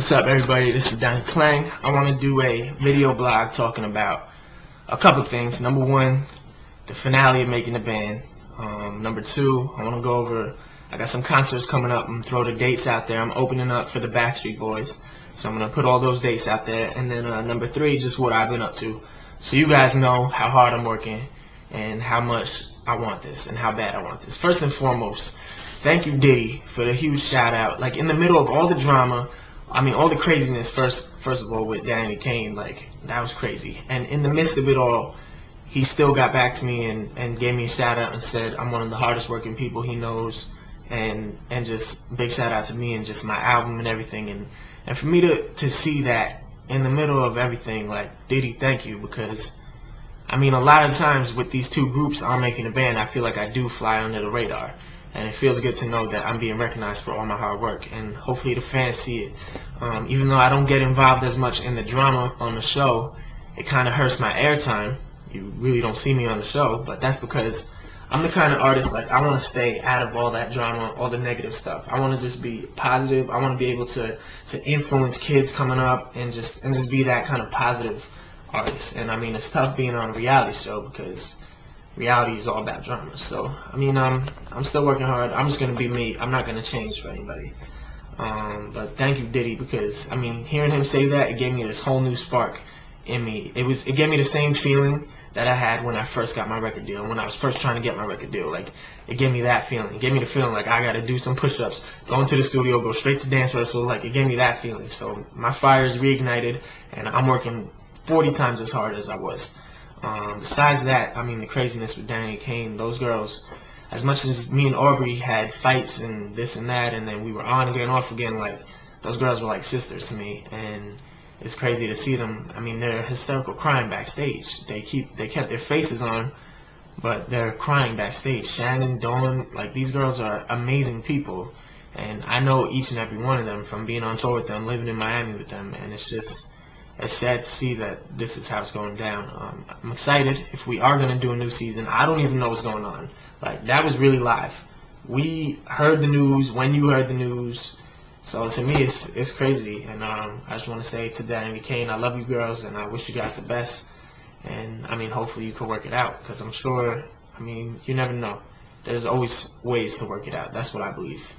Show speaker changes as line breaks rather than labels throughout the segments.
What's up, everybody? This is Donnie Klang. I want to do a video blog talking about a couple things. Number one, the finale of Making the Band. Number two, I want to go over, I got some concerts coming up. I'm going to throw the dates out there. I'm opening up for the Backstreet Boys, so I'm going to put all those dates out there. And then number three, just what I've been up to, so you guys know how hard I'm working and how much I want this and how bad I want this. First and foremost, thank you, Diddy, for the huge shout out. Like, in the middle of all the drama, I mean, all the craziness, first of all, with Donnie Klang, like, that was crazy. And in the midst of it all, he still got back to me and gave me a shout out and said I'm one of the hardest working people he knows, and just big shout out to me and just my album and everything. And for me to see that in the middle of everything, like, Diddy, thank you, because I mean, a lot of times with these two groups I'm making a band, I feel like I do fly under the radar. And it feels good to know that I'm being recognized for all my hard work, and hopefully the fans see it. Even though I don't get involved as much in the drama on the show, it kind of hurts my airtime. You really don't see me on the show, but that's because I'm the kind of artist, like, I want to stay out of all that drama, all the negative stuff. I want to just be positive. I want to be able to influence kids coming up and just be that kind of positive artist. And I mean, it's tough being on a reality show because reality is all about drama. So, I mean, I'm still working hard. I'm just going to be me. I'm not going to change for anybody. But thank you, Diddy, because, I mean, hearing him say that, it gave me this whole new spark in me. It gave me the same feeling that I had when I first got my record deal, when I was first trying to get my record deal. Like, it gave me that feeling. It gave me the feeling like I got to do some push-ups, go into the studio, go straight to dance rehearsal. Like, it gave me that feeling. So my fire is reignited, and I'm working 40 times as hard as I was. Besides that, I mean, the craziness with Donnie Klang, those girls, as much as me and Aubrey had fights and this and that, and then we were on again, off again, like, those girls were like sisters to me, and it's crazy to see them. I mean, they're hysterical crying backstage. They kept their faces on, but they're crying backstage. Shannon, Dawn, like, these girls are amazing people, and I know each and every one of them from being on tour with them, living in Miami with them, and it's sad to see that this is how it's going down. I'm excited if we are going to do a new season. I don't even know what's going on. Like, that was really live. We heard the news when you heard the news. So to me, it's crazy. And I just want to say to Donnie Klang, I love you girls, and I wish you guys the best. And, I mean, hopefully you can work it out, because I'm sure, I mean, you never know. There's always ways to work it out. That's what I believe.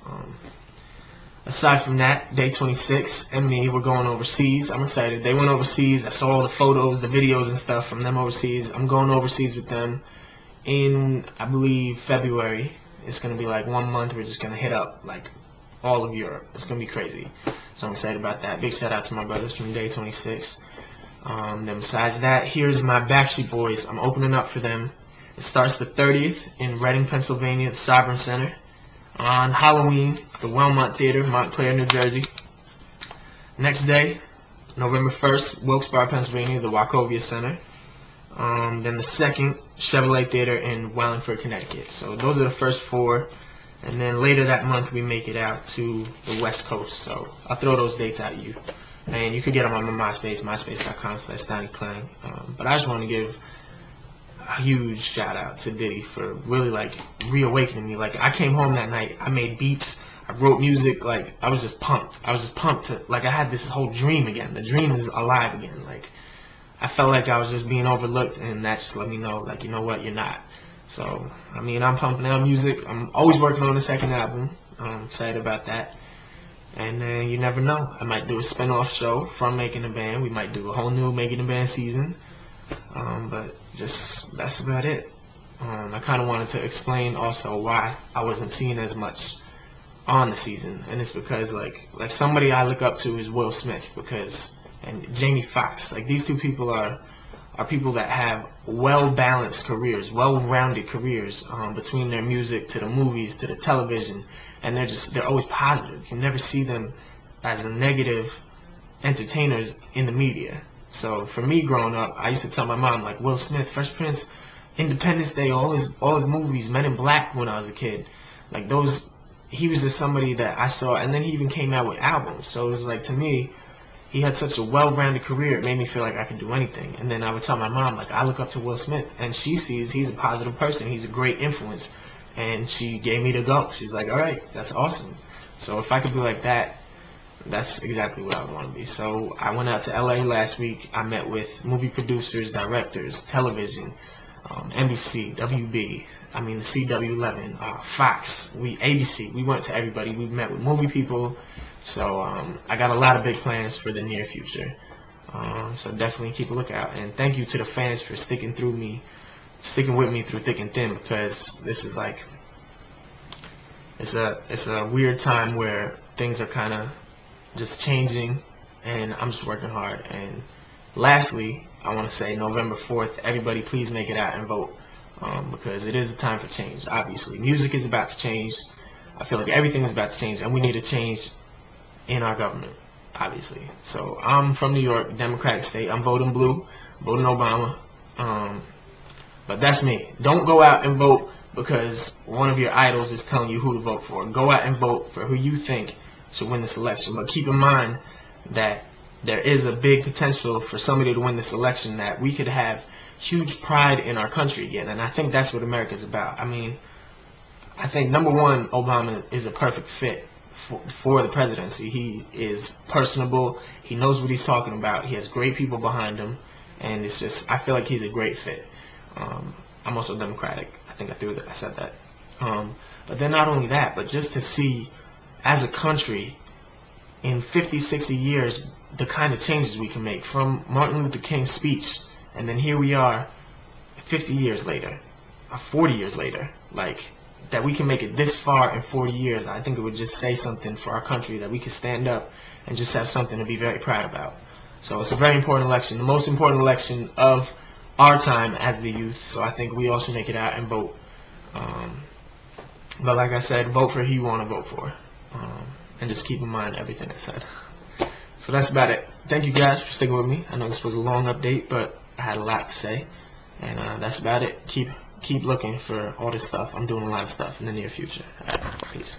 Aside from that, Day 26 and me, we're going overseas. I'm excited. They went overseas. I saw all the photos, the videos and stuff from them overseas. I'm going overseas with them in, I believe, February. It's going to be like 1 month. We're just going to hit up, like, all of Europe. It's going to be crazy. So I'm excited about that. Big shout out to my brothers from Day 26. Then besides that, here's my Backstreet Boys. I'm opening up for them. It starts the 30th in Reading, Pennsylvania, at the Sovereign Center. On Halloween, the Wellmont Theater, Montclair, New Jersey. Next day, November 1st, Wilkes-Barre, Pennsylvania, the Wachovia Center. Then the 2nd, Chevrolet Theater in Wallingford, Connecticut. So those are the first 4. And then later that month, we make it out to the West Coast. So I'll throw those dates out to you. And you can get them on my MySpace, myspace.com/Donnie Klang. But I just want to give a huge shout out to Diddy for really, like, reawakening me. Like, I came home that night, I made beats, I wrote music, like, I was just pumped. I was just pumped to, like, I had this whole dream again. The dream is alive again. Like, I felt like I was just being overlooked, and that just let me know, like, you know what, you're not. So, I mean, I'm pumping out music. I'm always working on the second album. I'm excited about that. And then you never know. I might do a spin-off show from Making a Band. We might do a whole new Making a Band season. But just, that's about it. I kind of wanted to explain also why I wasn't seen as much on the season, and it's because like somebody I look up to is Will Smith, and Jamie Foxx. Like, these two people are people that have well-balanced careers, well-rounded careers, between their music to the movies to the television, and they're always positive. You never see them as negative entertainers in the media. So for me growing up, I used to tell my mom, like, Will Smith, Fresh Prince, Independence Day, all his movies, Men in Black when I was a kid, like, those, he was just somebody that I saw, and then he even came out with albums. So it was like, to me, he had such a well-rounded career, it made me feel like I could do anything. And then I would tell my mom, like, I look up to Will Smith, and she sees he's a positive person, he's a great influence, and she gave me the go. She's like, all right, that's awesome. So if I could be like that, That's exactly what I want to be. So I went out to LA last week. I met with movie producers, directors, television, NBC, WB, I mean the CW11, Fox, ABC. We went to everybody. We met with movie people. So I got a lot of big plans for the near future. So definitely keep a lookout. And thank you to the fans for sticking with me through thick and thin, because this is like, it's a weird time where things are kind of just changing, and I'm just working hard. And lastly, I want to say November 4th, everybody please make it out and vote, because it is a time for change. Obviously, music is about to change. I feel like everything is about to change, and we need a change in our government, obviously. So I'm from New York, Democratic state. I'm voting blue, voting Obama. But that's me. Don't go out and vote because one of your idols is telling you who to vote for. Go out and vote for who you think should win this election. But keep in mind that there is a big potential for somebody to win this election, that we could have huge pride in our country again. And I think that's what America's about. I mean, I think, number one, Obama is a perfect fit for the presidency. He is personable. He knows what he's talking about. He has great people behind him. And it's just, I feel like he's a great fit. I'm also Democratic. I think I said that. But then not only that, but just to see, as a country, in 50, 60 years, the kind of changes we can make, from Martin Luther King's speech, and then here we are 50 years later, 40 years later, like, that we can make it this far in 40 years. I think it would just say something for our country, that we can stand up and just have something to be very proud about. So it's a very important election, the most important election of our time as the youth. So I think we all should make it out and vote. But like I said, vote for who you want to vote for. And just keep in mind everything I said. So that's about it. Thank you guys for sticking with me. I know this was a long update, but I had a lot to say. And that's about it. Keep looking for all this stuff. I'm doing a lot of stuff in the near future. All right, peace.